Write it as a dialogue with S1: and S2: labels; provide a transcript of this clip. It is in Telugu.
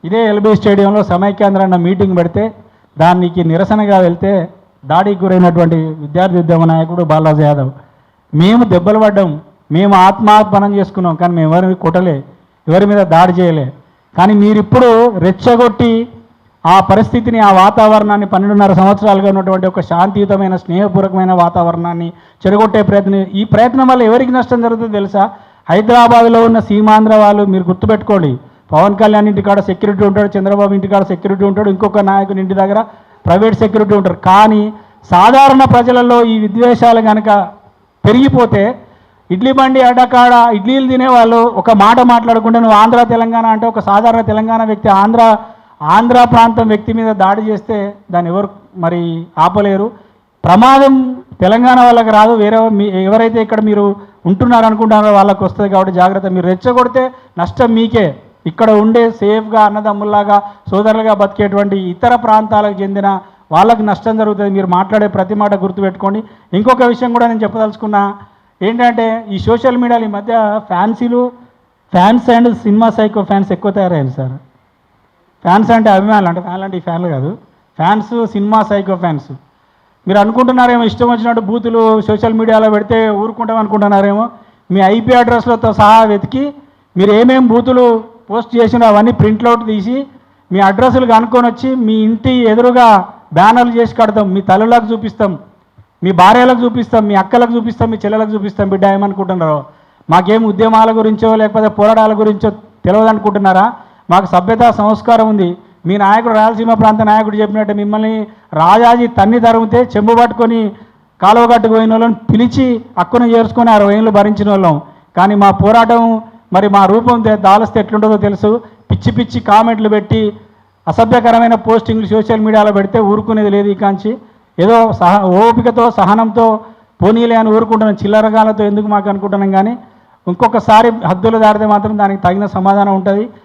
S1: ఇదే ఎల్బీ స్టేడియంలో సమైక్యాంధ్ర మీటింగ్ పెడితే దానికి నిరసనగా వెళ్తే దాడికి గురైనటువంటి విద్యార్థి ఉద్యమ నాయకుడు బాలాజీ యాదవ్, మేము దెబ్బలు పడ్డాం, మేము ఆత్మార్పణం చేసుకున్నాం, కానీ మేము ఎవరిని కొట్టలే, ఎవరి మీద దాడి చేయలే. కానీ మీరిప్పుడు రెచ్చగొట్టి ఆ పరిస్థితిని, ఆ వాతావరణాన్ని 12.5 సంవత్సరాలుగా ఉన్నటువంటి ఒక శాంతియుతమైన స్నేహపూర్వకమైన వాతావరణాన్ని చెడగొట్టే ఈ ప్రయత్నం వల్ల ఎవరికి నష్టం జరుగుతుందో తెలుసా? హైదరాబాద్లో ఉన్న సీమాంధ్ర వాళ్ళు మీరు గుర్తుపెట్టుకోండి, పవన్ కళ్యాణ్ ఇంటికాడ సెక్యూరిటీ ఉంటాడు, చంద్రబాబు ఇంటికాడ సెక్యూరిటీ ఉంటాడు, ఇంకొక నాయకుని ఇంటి దగ్గర ప్రైవేట్ సెక్యూరిటీ ఉంటారు. కానీ సాధారణ ప్రజలలో ఈ విద్వేషాలు కనుక పెరిగిపోతే ఇడ్లీ బండి అడ్డకాడ ఇడ్లీలు తినేవాళ్ళు ఒక మాట మాట్లాడుకుంటే నువ్వు ఆంధ్ర తెలంగాణ అంటే ఒక సాధారణ తెలంగాణ వ్యక్తి ఆంధ్ర ప్రాంతం వ్యక్తి మీద దాడి చేస్తే దాన్ని ఎవరు మరి ఆపలేరు. ప్రమాదం తెలంగాణ వాళ్ళకి రాదు, వేరే ఎవరైతే ఇక్కడ మీరు ఉంటున్నారనుకుంటున్నారో వాళ్ళకి వస్తుంది. కాబట్టి జాగ్రత్త. మీరు రెచ్చగొడితే నష్టం మీకే. ఇక్కడ ఉండే సేఫ్గా అన్నదమ్ముల్లాగా సోదరులుగా బతికేటువంటి ఇతర ప్రాంతాలకు చెందిన వాళ్ళకి నష్టం జరుగుతుంది. మీరు మాట్లాడే ప్రతి మాట గుర్తుపెట్టుకోండి. ఇంకొక విషయం కూడా నేను చెప్పదలుచుకున్నా ఏంటంటే, ఈ సోషల్ మీడియాలో ఈ మధ్య fans and cinema psycho fans ఎక్కువ తయారయ్యారు సార్. ఫ్యాన్స్ అంటే అభిమానులు, అంటే ఫ్యాన్లు అంటే ఈ ఫ్యాన్లు కాదు, ఫ్యాన్స్ సినిమా సైకో ఫ్యాన్స్. మీరు అనుకుంటున్నారేమో ఇష్టం వచ్చినట్టు బూతులు సోషల్ మీడియాలో పెడితే ఊరుకుంటాం అనుకుంటున్నారేమో. మీ ఐపీ అడ్రస్లతో సహా వెతికి మీరు ఏమేం బూతులు పోస్ట్ చేసినా అవన్నీ ప్రింట్అవుట్ తీసి మీ అడ్రస్లు కనుక్కొని వచ్చి మీ ఇంటి ఎదురుగా బ్యానర్లు చేసి కడతాం. మీ తల్లులకు చూపిస్తాం, మీ భార్యలకు చూపిస్తాం, మీ అక్కలకు చూపిస్తాం, మీ చెల్లెలకు చూపిస్తాం. బిడ్డ ఏమనుకుంటున్నారో, మాకేం ఉద్యమాల గురించో లేకపోతే పోరాటాల గురించో తెలియదు అనుకుంటున్నారా? మాకు సభ్యత సంస్కారం ఉంది. మీ నాయకుడు రాయలసీమ ప్రాంత నాయకుడు చెప్పినట్టు మిమ్మల్ని రాజాజీ తన్ని తరిగితే చెంబు పట్టుకొని కాలువగట్టుకు పోయిన వాళ్ళని పిలిచి అక్కున చేర్చుకొని 60 ఏళ్ళు భరించిన వాళ్ళం. కానీ మా పోరాటం మరి మా రూపం దాలస్తే ఎట్లుంటుందో తెలుసు. పిచ్చి పిచ్చి కామెంట్లు పెట్టి అసభ్యకరమైన పోస్టింగ్లు సోషల్ మీడియాలో పెడితే ఊరుకునేది లేదు. ఈ కాంచి ఏదో ఓపికతో సహనంతో పోనీలే అని ఊరుకుంటున్నాం. చిల్లరగాలతో ఎందుకు మాకు అనుకుంటున్నాం. కానీ ఇంకొకసారి హద్దులు దాటితే మాత్రం దానికి తగిన సమాధానం ఉంటుంది.